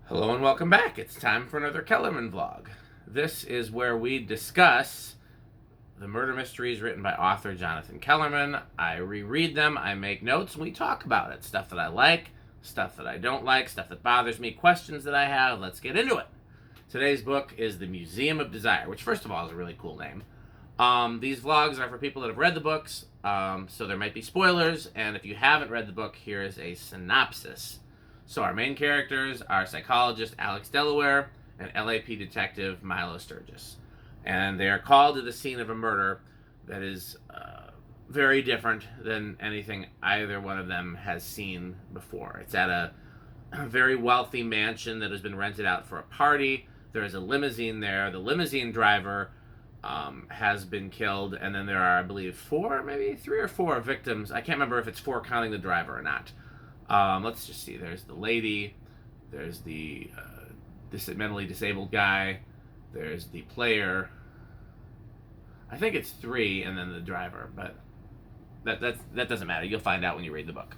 Hello and welcome back. It's time for another Kellerman vlog. This is where we discuss the murder mysteries written by author Jonathan Kellerman. I reread them, I make notes, and we talk about it. Stuff that I like, stuff that I don't like, stuff that bothers me, questions that I have. Let's get into it. Today's book is The Museum of Desire, which first of all is a really cool name. These vlogs are for people that have read the books, so there might be spoilers, and if you haven't read the book, here is a synopsis. So our main characters are psychologist Alex Delaware and LAP detective Milo Sturgis. And they are called to the scene of a murder that is very different than anything either one of them has seen before. It's at a very wealthy mansion that has been rented out for a party. There is a limousine there. The limousine driver has been killed, and then there are, I believe, maybe three or four victims. I can't remember if it's four counting the driver or not. Let's just see. There's the lady. There's the mentally disabled guy. There's the player. I think it's three, and then the driver. But that doesn't matter. You'll find out when you read the book.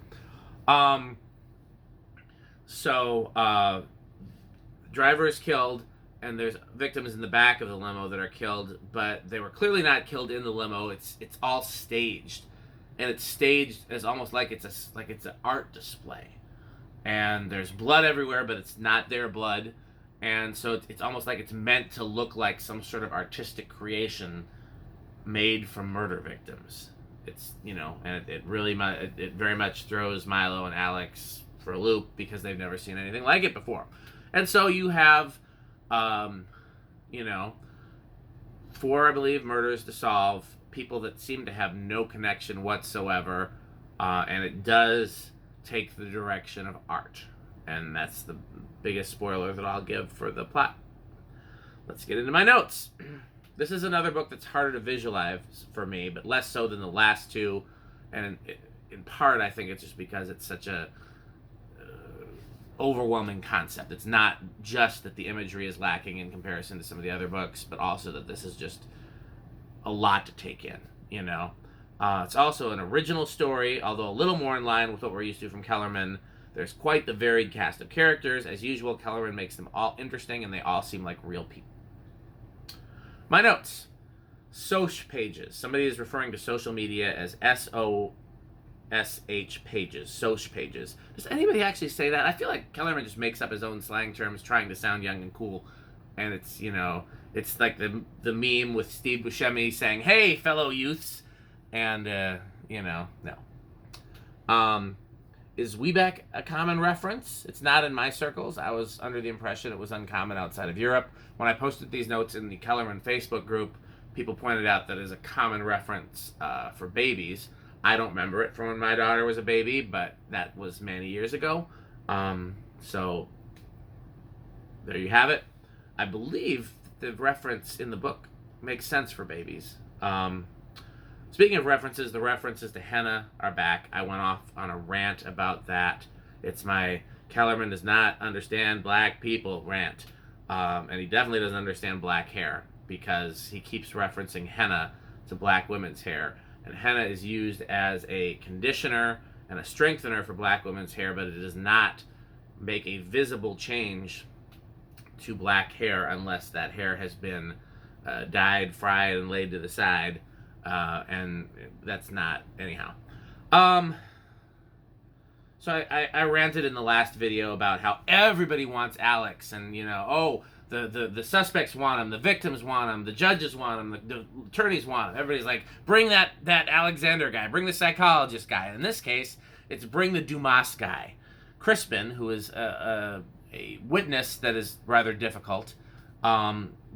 Driver is killed, and there's victims in the back of the limo that are killed, but they were clearly not killed in the limo. It's all staged. And it's staged as almost like it's an art display, and there's blood everywhere, but it's not their blood, and so it's almost like it's meant to look like some sort of artistic creation made from murder victims. It's and it very much throws Milo and Alex for a loop because they've never seen anything like it before, and so you have four, I believe, murders to solve. People that seem to have no connection whatsoever, and it does take the direction of art, and that's the biggest spoiler that I'll give for the plot. Let's get into my notes. This is another book that's harder to visualize for me, but less so than the last two, and in part I think it's just because it's such a overwhelming concept. It's not just that the imagery is lacking in comparison to some of the other books, but also that this is just a lot to take in, It's also an original story, although a little more in line with what we're used to from Kellerman. There's quite the varied cast of characters. As usual, Kellerman makes them all interesting, and they all seem like real people. My notes. Sosh pages. Somebody is referring to social media as SOSH pages. Sosh pages. Does anybody actually say that? I feel like Kellerman just makes up his own slang terms trying to sound young and cool, and it's, it's like the meme with Steve Buscemi saying, "Hey, fellow youths," and no. Is Zwieback a common reference? It's not in my circles. I was under the impression it was uncommon outside of Europe. When I posted these notes in the Kellerman Facebook group, people pointed out that it is a common reference for babies. I don't remember it from when my daughter was a baby, but that was many years ago. So there you have it. I believe the reference in the book makes sense for babies. Speaking of references, the references to HENNA are back. I went off on a rant about that. It's my Kellerman does not understand black people rant. And he definitely doesn't understand black hair because he keeps referencing HENNA to black women's hair. And HENNA is used as a conditioner and a strengthener for black women's hair, but it does not make a visible change to black hair unless that hair has been dyed, fried, and laid to the side, and that's not anyhow. So I ranted in the last video about how everybody wants Alex, and the suspects want him, the victims want him, the judges want him, the attorneys want him. Everybody's like, bring that Alexander guy, bring the psychologist guy. And in this case, it's bring the Dumas guy. Crispin, who is a witness that is rather difficult,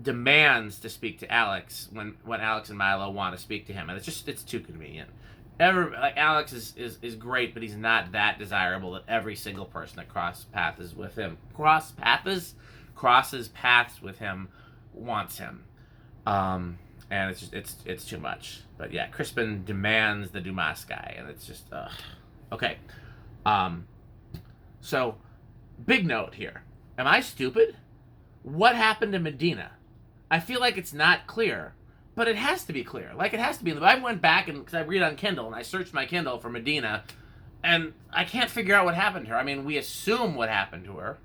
demands to speak to Alex when Alex and Milo want to speak to him, and it's too convenient. Alex is great, but he's not that desirable that every single person that crosses paths with him wants him, and it's too much. But yeah, Crispin demands the Dumas guy, and it's just okay. So, big note here. Am I stupid? What happened to Medina? I feel like it's not clear, but it has to be clear. Like, it has to be. I went back, because I read on Kindle, and I searched my Kindle for Medina, and I can't figure out what happened to her. I mean, we assume what happened to her.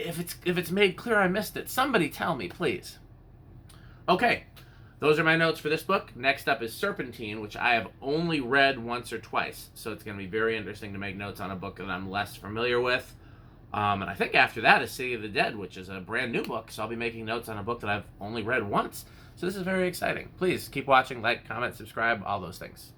if it's made clear I missed it, somebody tell me, please. Okay, those are my notes for this book. Next up is Serpentine, which I have only read once or twice, so it's going to be very interesting to make notes on a book that I'm less familiar with. And I think after that is City of the Dead, which is a brand new book, so I'll be making notes on a book that I've only read once. So this is very exciting. Please keep watching, like, comment, subscribe, all those things.